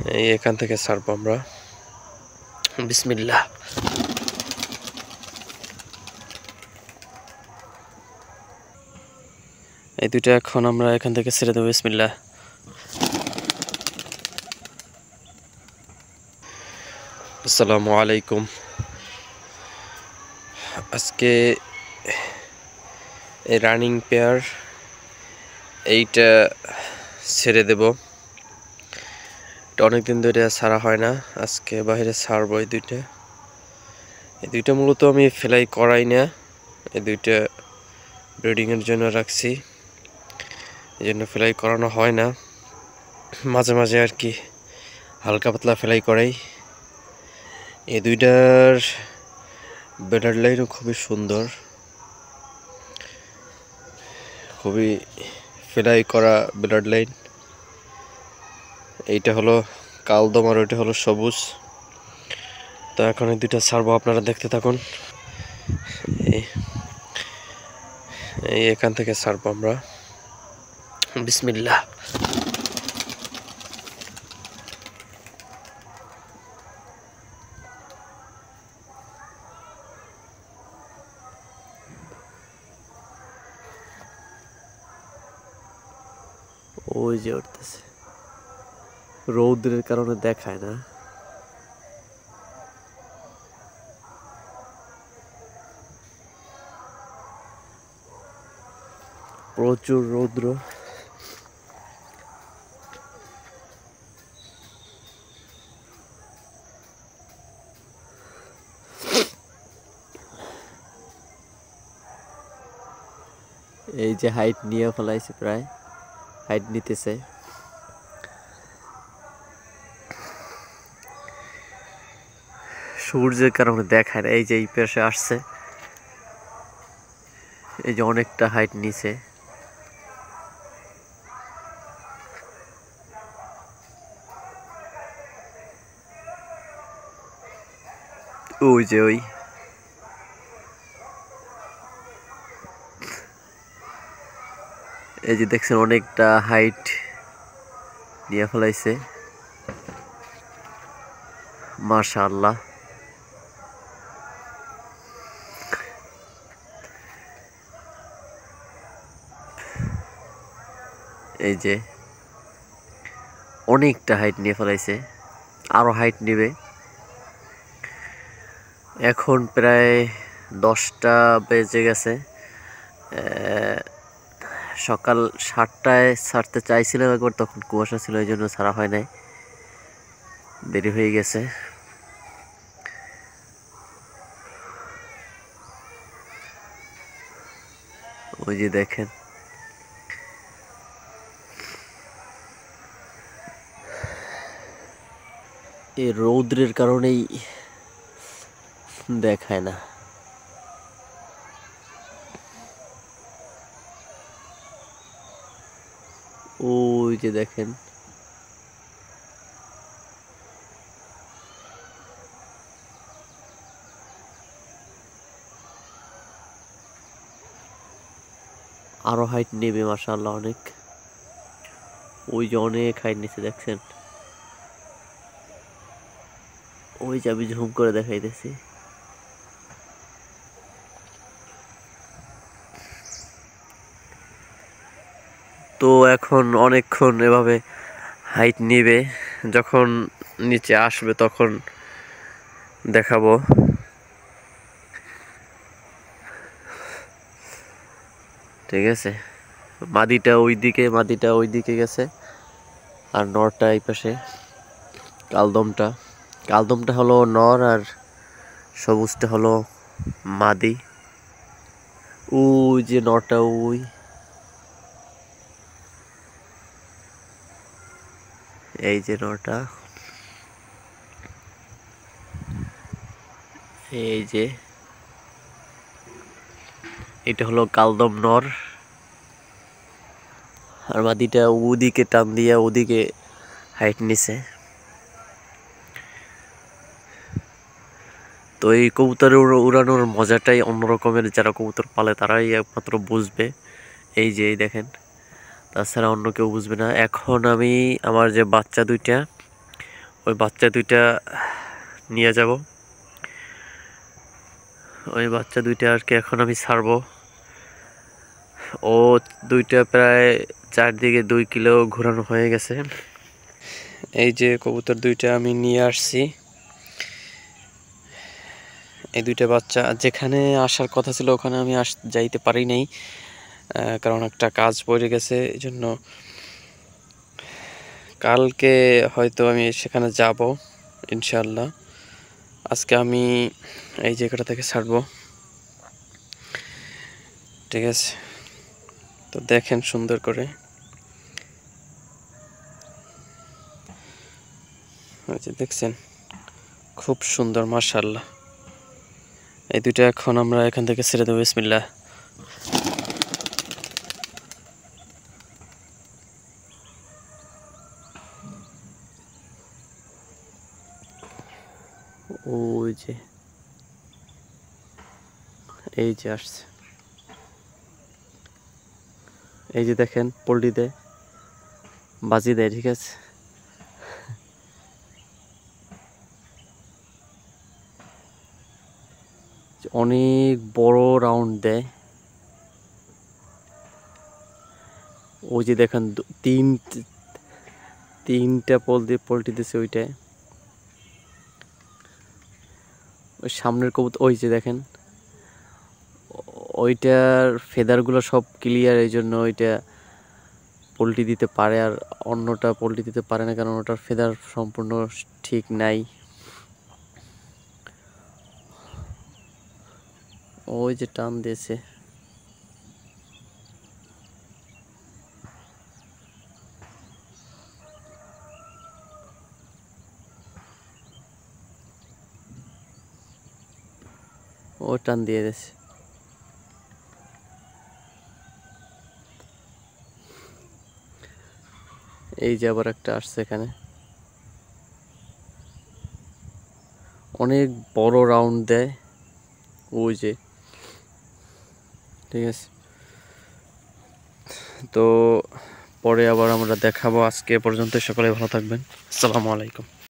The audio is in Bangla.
এখান থেকে ছাড়বো আমরা। বিসমিল্লাহ। এই দুইটা এখন আমরা এখান থেকে ছেড়ে দেবো। বিসমিল্লাহ। আসসালামু আলাইকুম। আজকে এই রানিং পেয়ার এইটা ছেড়ে দেব। এটা অনেকদিন ধরে ছাড়া হয় না, আজকে বাইরে ছাড়বো। এই দুইটা মূলত আমি ফ্লাই করাই না, এই দুইটা ব্রিডিংয়ের জন্য রাখছি, এই জন্য ফ্লাই করানো হয় না। মাঝে মাঝে আর কি হালকা পাতলা ফ্লাই করাই। এই দুইটার ব্লাড লাইনও খুবই সুন্দর, খুবই ফ্লাই করা ব্লাড লাইন। এইটা হলো কালদম আর ওইটা হলো সবুজ। তো এখন এই দুইটা ছাড়বো, আপনারা দেখতে থাকুন। এই এখান থেকে ছাড়বো আমরা। বিসমিল্লাহ। ওই যে উঠতেছে, রৌদ্রের কারণে দেখায় না। প্রচুর রৌদ্র। এই যে হাইট নিয়ে ফেলাইছে, প্রায় হাইট নিতেছে। সূর্যের কারণে দেখায় না। এই যে এই পাশে আসছে, এই যে অনেকটা হাইট নিচে। ওই যে এই যে দেখছেন অনেকটা হাইট নিয়ে ফেলাইছে। মাশাআল্লাহ। এই যে অনেকটা হাইট নিয়ে ফেলাইছে, আরো হাইট নেবে। এখন প্রায় 10টা বেজে গেছে। সকাল 7টায় ছাড়তে চাইছিলাম একবার, তখন কুয়াশা ছিল, এই জন্য ছাড়া হয় নাই, দেরি হয়ে গেছে। ওই যে দেখেন, এই রৌদ্রের কারণেই দেখায় না। ওই যে দেখেন, আরো হাইট নেবে মাশাআল্লাহ অনেক। ওই যে অনেক হাইট নিচে দেখছেন, ওই যে আমি ঝুম করে দেখাইতেছি। তো এখন অনেকক্ষণ এভাবে হাইট নেবে, যখন নিচে আসবে তখন দেখাবো। ঠিক আছে, মাদিটা ওইদিকে গেছে, আর নরটা এই পাশে। কালদমটা হলো নর, আর সবুজটা হলো মাদি। ওই যে নরটা, ওই এই যে নরটা, এই যে এটা হলো কালদম নর, আর মাদিটা ওদিকে টান দিয়া ওদিকে হাইট নিছে। তো এই কবুতরের উড়ানোর মজাটাই অন্যরকমের, যারা কবুতর পালে তারাই একমাত্র বুঝবে। এই যে দেখেন, তাছাড়া অন্য কেউ বুঝবে না। এখন আমি আমার যে বাচ্চা দুইটা ওই বাচ্চা দুইটা নিয়ে যাব। ওই বাচ্চা দুইটা আর কি এখন আমি ছাড়বো। ও দুইটা প্রায় চারদিকে 2 কিলো ঘোরানো হয়ে গেছে। এই যে কবুতর দুইটা আমি নিয়ে আসছি। এই দুইটা বাচ্চা যেখানে আসার কথা ছিল ওখানে আমি যাইতে পারি নাই, কারণ একটা কাজ পড়ে গেছে। এই জন্য কালকে হয়তো আমি সেখানে যাব ইনশাল্লাহ। আজকে আমি এই জায়গাটা থেকে ছাড়বো, ঠিক আছে? তো দেখেন সুন্দর করে, দেখছেন খুব সুন্দর মাশাআল্লাহ। এই দুইটা এখন আমরা এখান থেকে ছেড়ে দেবো। বিসমিল্লাহ। ওই যে এই যে আসছে, এই যে দেখেন পোল্ট্রি দেয়, বাজি দেয়, ঠিক আছে? অনেক বড় রাউন্ড দেয়। ওই যে দেখেন তিনটা পোল্ট্রি দিছে ওইটায়। ওই সামনের কবুতর ওই যে দেখেন, ওইটার ফেদারগুলো সব ক্লিয়ার, এই জন্য ওইটা পোল্ট্রি দিতে পারে, আর অন্যটা পোল্ট্রি দিতে পারে না, কারণ ওটার ফেদার সম্পূর্ণ ঠিক নাই। ওই যে টান দিয়েছে। ও টান দিয়ে দিয়েছে। এই যে আবার একটা আসছে এখানে, অনেক বড় রাউন্ড দেয়। ওই যে, ঠিক আছে? তো পরে আবার আমরা দেখাবো। আজকে পর্যন্ত সকলে ভালো থাকবেন। আসসালামু আলাইকুম।